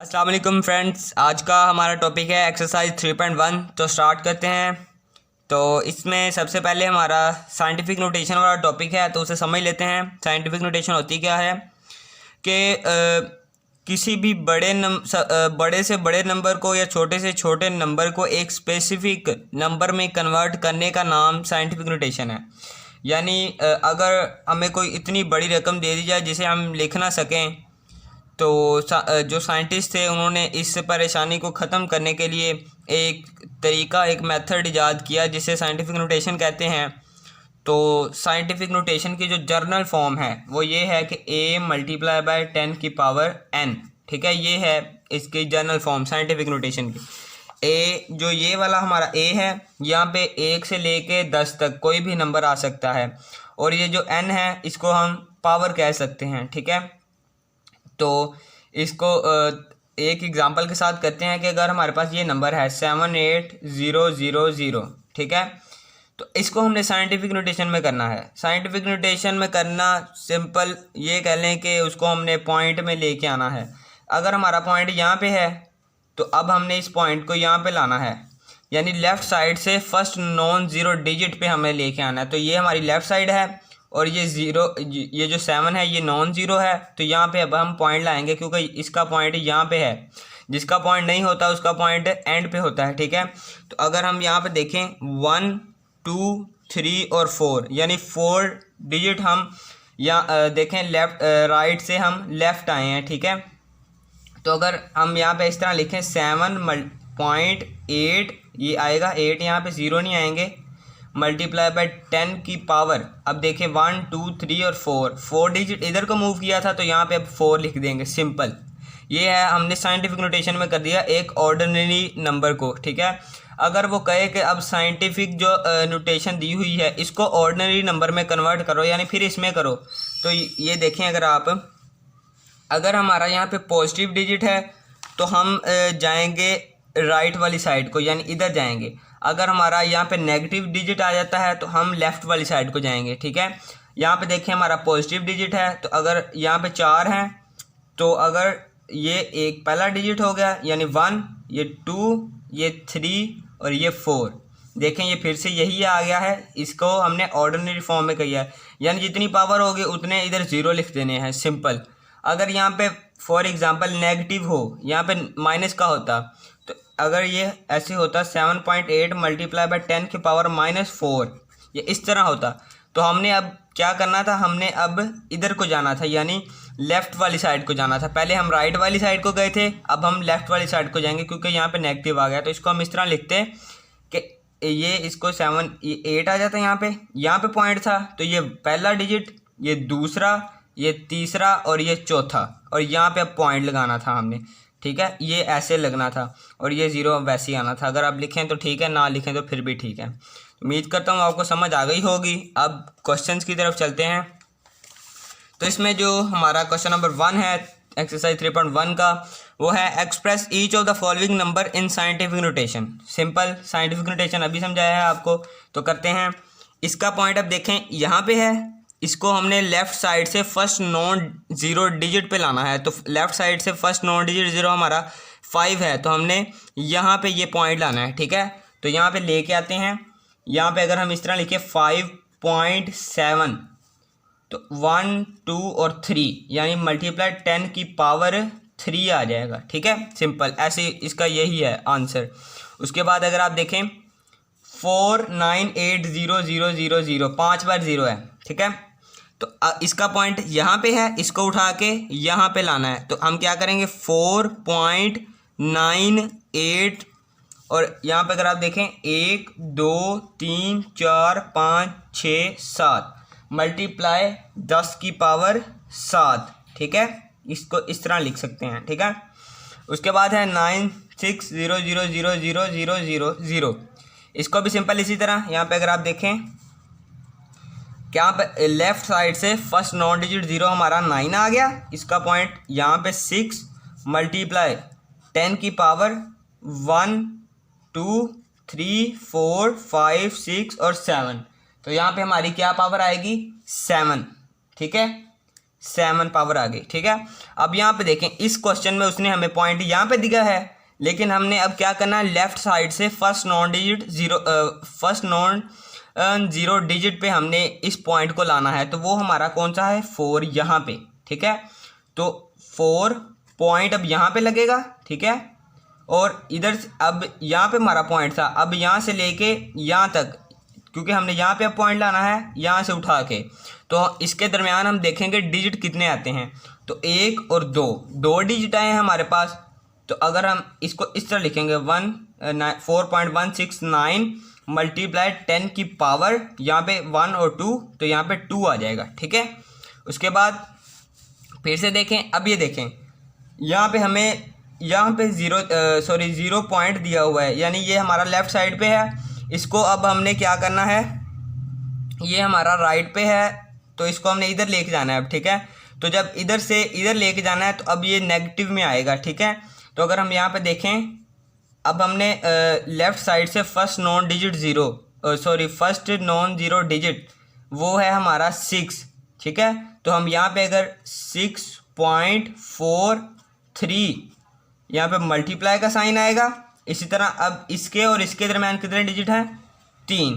अस्सलाम वालेकुम फ्रेंड्स, आज का हमारा टॉपिक है एक्सरसाइज 3.1। तो स्टार्ट करते हैं। तो इसमें सबसे पहले हमारा साइंटिफिक नोटेशन वाला टॉपिक है, तो उसे समझ लेते हैं। साइंटिफिक नोटेशन होती क्या है कि किसी भी बड़े से बड़े नंबर को या छोटे से छोटे नंबर को एक स्पेसिफिक नंबर में कन्वर्ट करने का नाम साइंटिफिक नोटेशन है। यानी अगर हमें कोई इतनी बड़ी रकम दे दी जाए जिसे हम लिख ना सकें, तो जो साइंटिस्ट थे उन्होंने इस परेशानी को ख़त्म करने के लिए एक तरीका, एक मेथड इजाद किया जिसे साइंटिफिक नोटेशन कहते हैं। तो साइंटिफिक नोटेशन की जो जर्नल फॉर्म है वो ये है कि a×10⁻n। ठीक है, ये है इसकी जर्नल फॉर्म साइंटिफिक नोटेशन की। ए जो ये वाला हमारा ए है, यहाँ पे 1 से लेके 10 तक कोई भी नंबर आ सकता है, और ये जो n है इसको हम पावर कह सकते हैं। ठीक है, तो इसको एक एग्जांपल के साथ करते हैं कि अगर हमारे पास ये नंबर है 78000, ठीक है, तो इसको हमने साइंटिफिक नोटेशन में करना है। साइंटिफिक नोटेशन में करना सिंपल ये कह लें कि उसको हमने पॉइंट में लेके आना है। अगर हमारा पॉइंट यहाँ पे है तो अब हमने इस पॉइंट को यहाँ पे लाना है, यानी लेफ़्ट साइड से फर्स्ट नॉन ज़ीरो डिजिट पे हमें लेके आना है। तो ये हमारी लेफ़्ट साइड है और ये ज़ीरो, ये जो 7 है ये नॉन ज़ीरो है। तो यहाँ पे अब हम पॉइंट लाएंगे क्योंकि इसका पॉइंट यहाँ पे है। जिसका पॉइंट नहीं होता उसका पॉइंट एंड पे होता है। ठीक है, तो अगर हम यहाँ पे देखें 1 2 3 और 4, यानी 4 डिजिट हम यहाँ देखें लेफ्ट राइट से हम लेफ़्ट आए हैं। ठीक है, तो अगर हम यहाँ पे इस तरह लिखें 7.8, ये आएगा 8, यहाँ पे 0 नहीं आएंगे, मल्टीप्लाई बाय 10 की पावर। अब देखें 1 2 3 और 4 डिजिट इधर को मूव किया था तो यहाँ पे अब 4 लिख देंगे। सिंपल ये है, हमने साइंटिफिक नोटेशन में कर दिया एक ऑर्डिनरी नंबर को। ठीक है, अगर वो कहे कि अब साइंटिफिक जो नोटेशन दी हुई है इसको ऑर्डिनरी नंबर में कन्वर्ट करो, यानी फिर इसमें करो, तो ये देखें अगर हमारा यहाँ पे पॉजिटिव डिजिट है तो हम जाएंगे राइट वाली साइड को, यानी इधर जाएंगे। अगर हमारा यहाँ पे नेगेटिव डिजिट आ जाता है तो हम लेफ़्ट वाली साइड को जाएंगे। ठीक है, यहाँ पे देखें हमारा पॉजिटिव डिजिट है, तो अगर यहाँ पे 4 हैं तो अगर ये एक पहला डिजिट हो गया यानी 1, ये 2, ये 3 और ये 4, देखें ये फिर से यही आ गया है। इसको हमने ऑर्डिनरी फॉर्म में किया है, यानी जितनी पावर होगी उतने इधर 0 लिख देने हैं। सिंपल। अगर यहाँ पे फॉर एग्ज़ाम्पल नेगेटिव हो, यहाँ पे माइनस का होता, तो अगर ये ऐसे होता 7.8 मल्टीप्लाई बाय 10 की पावर -4, ये इस तरह होता, तो हमने अब क्या करना था, हमने अब इधर को जाना था, यानी लेफ़्ट वाली साइड को जाना था। पहले हम राइट वाली साइड को गए थे, अब हम लेफ़्ट वाली साइड को जाएंगे क्योंकि यहाँ पे नेगेटिव आ गया। तो इसको हम इस तरह लिखते कि ये इसको 7 ये 8 आ जाता है। यहाँ पे पॉइंट था तो ये पहला डिजिट, ये दूसरा, ये तीसरा और ये चौथा, और यहाँ पे अब पॉइंट लगाना था हमने। ठीक है, ये ऐसे लगना था और ये 0 वैसे ही आना था। अगर आप लिखें तो ठीक है, ना लिखें तो फिर भी ठीक है। उम्मीद करता हूँ आपको समझ आ गई होगी। अब क्वेश्चंस की तरफ चलते हैं। तो इसमें जो हमारा क्वेश्चन नंबर 1 है एक्सरसाइज 3.1 का, वो है express each of the following number in scientific notation. Simple scientific notation अभी समझाया है आपको, तो करते हैं। इसका पॉइंट अब देखें यहाँ पे है, इसको हमने लेफ़्ट साइड से फर्स्ट नॉन ज़ीरो डिजिट पे लाना है। तो लेफ़्ट साइड से फर्स्ट नॉन डिजिट 0 हमारा 5 है, तो हमने यहाँ पे ये पॉइंट लाना है। ठीक है, तो यहाँ पे लेके आते हैं। यहाँ पे अगर हम इस तरह लिखे 5.7, तो 1 2 और 3, यानी मल्टीप्लाई 10 की पावर 3 आ जाएगा। ठीक है, सिंपल ऐसे इसका यही है आंसर। उसके बाद अगर आप देखें 4980000, 5 बार 0 है। ठीक है, तो इसका पॉइंट यहाँ पे है, इसको उठा के यहाँ पे लाना है। तो हम क्या करेंगे 4.98, और यहाँ पे अगर आप देखें 1 2 3 4 5 6 7 मल्टीप्लाई 10 की पावर 7। ठीक है, इसको इस तरह लिख सकते हैं। ठीक है, उसके बाद है 96000000, इसको भी सिंपल इसी तरह। यहाँ पे अगर आप देखें क्या पे लेफ़्ट साइड से फर्स्ट नॉन डिजिट 0 हमारा 9 आ गया, इसका पॉइंट यहाँ पे 6 मल्टीप्लाई 10 की पावर 1 2 3 4 5 6 और 7, तो यहाँ पे हमारी क्या पावर आएगी 7। ठीक है, 7 पावर आ गई। ठीक है, अब यहाँ पे देखें इस क्वेश्चन में उसने हमें पॉइंट यहाँ पे दिया है, लेकिन हमने अब क्या करना है, लेफ्ट साइड से फर्स्ट नॉन जीरो डिजिट पे हमने इस पॉइंट को लाना है। तो वो हमारा कौन सा है, 4 यहाँ पे। ठीक है, तो 4 पॉइंट अब यहाँ पे लगेगा। ठीक है, और इधर अब यहाँ पे हमारा पॉइंट था, अब यहाँ से लेके यहाँ तक, क्योंकि हमने यहाँ पे अब पॉइंट लाना है यहाँ से उठा के, तो इसके दरमियान हम देखेंगे डिजिट कितने आते हैं। तो 1 और 2 डिजिट आए हैं हमारे पास। तो अगर हम इसको इस तरह लिखेंगे 4.169 मल्टीप्लाई 10 की पावर, यहाँ पे 1 और 2, तो यहाँ पे 2 आ जाएगा। ठीक है, उसके बाद फिर से देखें, अब ये देखें यहाँ पे हमें यहाँ पे 0 पॉइंट दिया हुआ है, यानी ये हमारा लेफ़्ट साइड पे है। इसको अब हमने क्या करना है, ये हमारा राइट पे है, तो इसको हमने इधर लेके जाना है अब। ठीक है, तो जब इधर से इधर लेके जाना है तो अब ये नेगेटिव में आएगा। ठीक है, तो अगर हम यहाँ पे देखें, अब हमने लेफ़्ट साइड से फर्स्ट नॉन ज़ीरो डिजिट वो है हमारा 6। ठीक है, तो हम यहाँ पे अगर 6.43 यहाँ पे मल्टीप्लाई का साइन आएगा। इसी तरह अब इसके और इसके दरम्यान कितने डिजिट हैं, 3,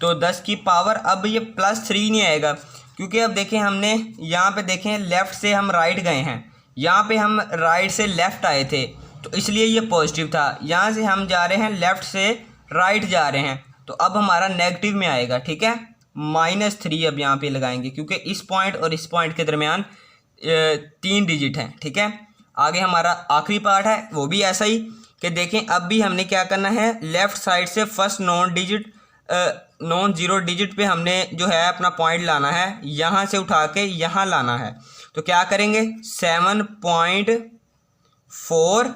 तो 10 की पावर, अब ये +3 नहीं आएगा, क्योंकि अब देखें हमने यहाँ पे देखें लेफ़्ट से हम राइट गए हैं, यहाँ पे हम राइट से लेफ़्ट आए थे, तो इसलिए ये पॉजिटिव था। यहाँ से हम जा रहे हैं लेफ़्ट से राइट जा रहे हैं, तो अब हमारा नेगेटिव में आएगा। ठीक है, -3 अब यहाँ पे लगाएंगे, क्योंकि इस पॉइंट और इस पॉइंट के दरमियान 3 डिजिट हैं। ठीक है, आगे हमारा आखिरी पार्ट है, वो भी ऐसा ही कि देखें अब भी हमने क्या करना है, लेफ़्ट साइड से फर्स्ट नॉन ज़ीरो डिजिट पे हमने जो है अपना पॉइंट लाना है, यहाँ से उठा के यहाँ लाना है। तो क्या करेंगे, 7.4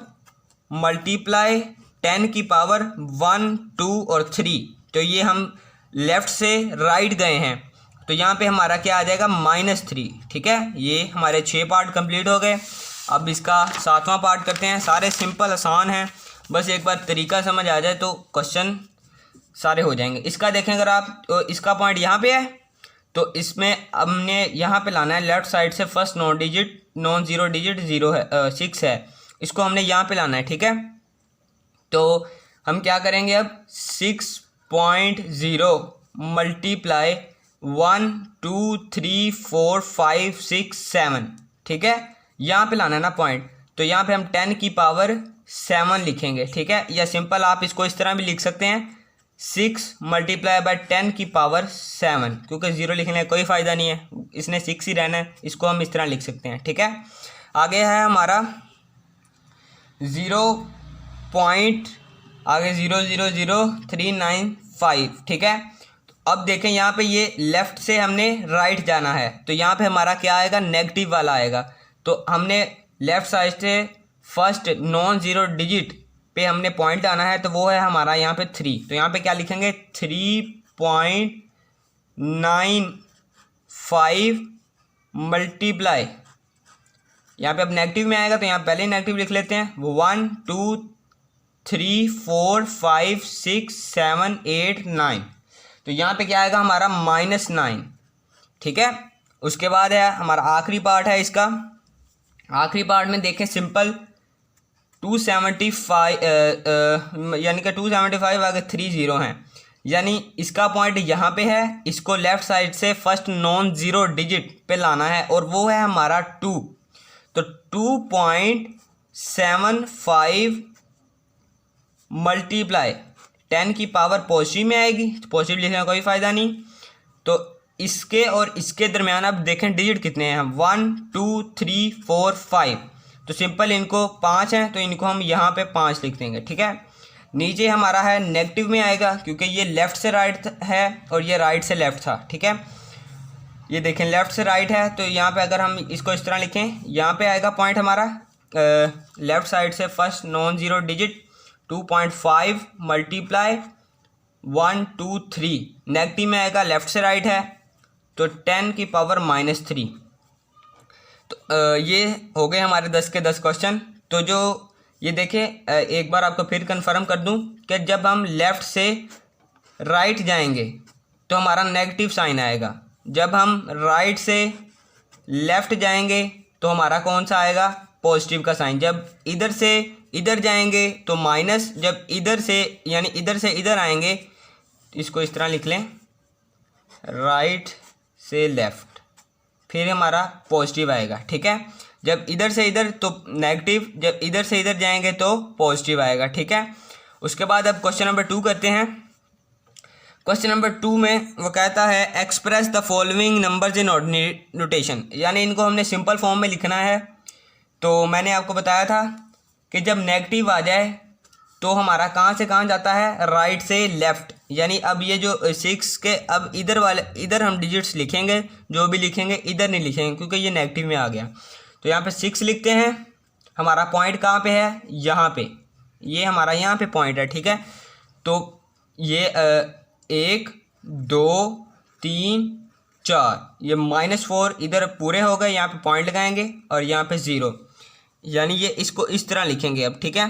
मल्टीप्लाई 10 की पावर 1, 2 और 3, तो ये हम लेफ़्ट से राइट गए हैं, तो यहाँ पे हमारा क्या आ जाएगा, -3। ठीक है, ये हमारे 6 पार्ट कंप्लीट हो गए। अब इसका 7वां पार्ट करते हैं। सारे सिंपल आसान हैं, बस एक बार तरीका समझ आ जाए तो क्वेश्चन सारे हो जाएंगे। इसका देखें अगर आप, तो इसका पॉइंट यहाँ पे है, तो इसमें हमने यहाँ पे लाना है लेफ़्ट साइड से फर्स्ट नॉन ज़ीरो डिजिट 6 है, इसको हमने यहाँ पे लाना है। ठीक है, तो हम क्या करेंगे अब, 6.0 मल्टीप्लाई 1, 2, 3, 4, 5, 6, 7। ठीक है, यहाँ पे लाना है ना पॉइंट, तो यहाँ पे हम 10 की पावर 7 लिखेंगे। ठीक है, या सिंपल आप इसको इस तरह भी लिख सकते हैं, 6 मल्टीप्लाई बाय 10 की पावर 7, क्योंकि 0 लिखने का कोई फ़ायदा नहीं है, इसने 6 ही रहना है, इसको हम इस तरह लिख सकते हैं। ठीक है, आगे है हमारा 0.0000395। ठीक है, तो अब देखें यहाँ पे ये लेफ़्ट से हमने राइट जाना है, तो यहाँ पे हमारा क्या आएगा, नेगेटिव वाला आएगा। तो हमने लेफ़्ट साइड से फर्स्ट नॉन ज़ीरो डिजिट पे हमने पॉइंट लाना है, तो वो है हमारा यहाँ पे 3, तो यहाँ पे क्या लिखेंगे, 3.95 मल्टीप्लाई, यहाँ पे अब नेगेटिव में आएगा तो यहाँ पहले ही नेगेटिव लिख लेते हैं, 1, 2, 3, 4, 5, 6, 7, 8, 9, तो यहाँ पे क्या आएगा हमारा -9। ठीक है, उसके बाद है हमारा आखिरी पार्ट है। इसका आखिरी पार्ट में देखें सिंपल 275 यानी कि 275 आगे 3 0 हैं, यानी इसका पॉइंट यहाँ पे है, इसको लेफ़्ट साइड से फर्स्ट नॉन ज़ीरो डिजिट पे लाना है, और वो है हमारा 2, तो 2.75 मल्टीप्लाई 10 की पावर पॉजिटिव में आएगी, तो पॉजिटिव लिखने का कोई फ़ायदा नहीं। तो इसके और इसके दरमियान अब देखें डिजिट कितने हैं, 1, 2, 3, 4, 5, तो सिंपल इनको 5 हैं, तो इनको हम यहाँ पे 5 लिख देंगे। ठीक है, नीचे हमारा है नेगेटिव में आएगा, क्योंकि ये लेफ़्ट से राइट है और ये राइट से लेफ़्ट था। ठीक है, ये देखें लेफ़्ट से राइट है, तो यहाँ पे अगर हम इसको इस तरह लिखें, यहाँ पे आएगा पॉइंट हमारा लेफ़्ट साइड से first non zero digit 2.5 multiply 1, 2, 3, negative में आएगा, लेफ़्ट से राइट है, तो 10 की पावर -3। तो ये हो गए हमारे 10 के 10 क्वेश्चन। तो जो ये देखें, एक बार आपको फिर कंफर्म कर दूं कि जब हम लेफ़्ट से राइट जाएंगे तो हमारा नेगेटिव साइन आएगा, जब हम राइट से लेफ़्ट जाएंगे तो हमारा कौन सा आएगा, पॉजिटिव का साइन। जब इधर से इधर जाएंगे तो माइनस, जब इधर से यानी इधर से इधर आएंगे, इसको इस तरह लिख लें, राइट से लेफ़्ट, फिर हमारा पॉजिटिव आएगा। ठीक है, जब इधर से इधर तो नेगेटिव, जब इधर से इधर जाएंगे तो पॉजिटिव आएगा। ठीक है, उसके बाद अब क्वेश्चन नंबर 2 करते हैं। क्वेश्चन नंबर 2 में वो कहता है express the following numbers in ordinary notation, यानी इनको हमने सिंपल फॉर्म में लिखना है। तो मैंने आपको बताया था कि जब नेगेटिव आ जाए तो हमारा कहाँ से कहाँ जाता है, राइट से लेफ़्ट। यानी अब ये जो 6 के अब इधर वाले, इधर हम डिजिट्स लिखेंगे, जो भी लिखेंगे इधर नहीं लिखेंगे क्योंकि ये नेगेटिव में आ गया। तो यहाँ पे 6 लिखते हैं, हमारा पॉइंट कहाँ पे है, यहाँ पे, ये हमारा यहाँ पे पॉइंट है। ठीक है, तो ये 1 2 3 4, ये -4 इधर पूरे हो गए, यहाँ पे पॉइंट लगाएंगे और यहाँ पे 0, यानी ये इसको इस तरह लिखेंगे अब। ठीक है,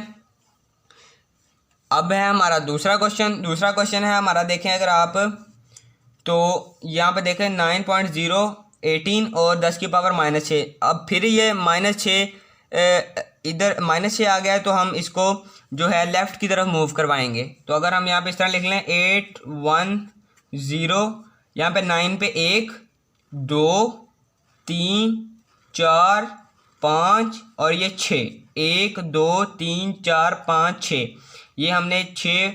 अब है हमारा दूसरा क्वेश्चन। दूसरा क्वेश्चन है हमारा, देखें अगर आप तो यहाँ पे देखें 9.018 और 10 की पावर -6। अब फिर ये -6 इधर -6 आ गया है, तो हम इसको जो है लेफ़्ट की तरफ मूव करवाएंगे। तो अगर हम यहाँ पे इस तरह लिख लें 810, यहाँ पे 9 पे 1 2 3 4 5 और ये 6, 1 2 3 4 5 6, ये हमने 6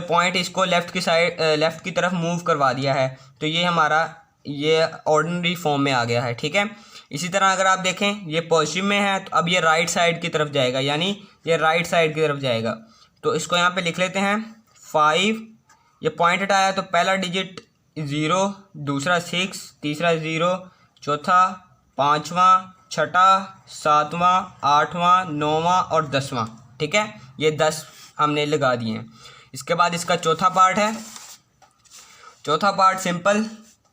पॉइंट इसको लेफ़्ट की साइड, लेफ़्ट की तरफ मूव करवा दिया है। तो ये हमारा ये ऑर्डिनरी फॉर्म में आ गया है। ठीक है, इसी तरह अगर आप देखें ये पॉजिटिव में है, तो अब ये राइट साइड की तरफ जाएगा, यानी ये राइट साइड की तरफ जाएगा। तो इसको यहाँ पे लिख लेते हैं 5, ये पॉइंट हटाया तो पहला डिजिट 0, दूसरा 6, तीसरा 0, चौथा, पाँचवा, छठा, सातवां, आठवां, नौवां और 10वां। ठीक है, ये 10 हमने लगा दिए हैं। इसके बाद इसका चौथा पार्ट है। चौथा पार्ट सिंपल,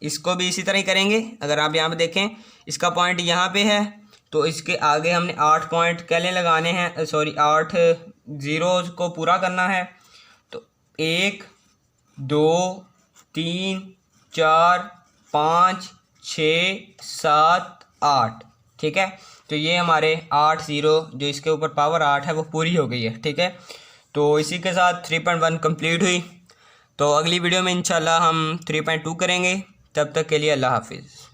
इसको भी इसी तरह ही करेंगे। अगर आप यहाँ पे देखें, इसका पॉइंट यहाँ पे है, तो इसके आगे हमने 8 पॉइंट कैले लगाने हैं, सॉरी 8 ज़ीरोज़ को पूरा करना है। तो 1 2 3 4 5 6 7 8। ठीक है, तो ये हमारे 8 ज़ीरो जो इसके ऊपर पावर 8 है वो पूरी हो गई है। ठीक है, तो इसी के साथ 3.1 कंप्लीट हुई। तो अगली वीडियो में इंशाल्लाह हम 3.2 करेंगे। तब तक के लिए अल्लाह हाफिज़।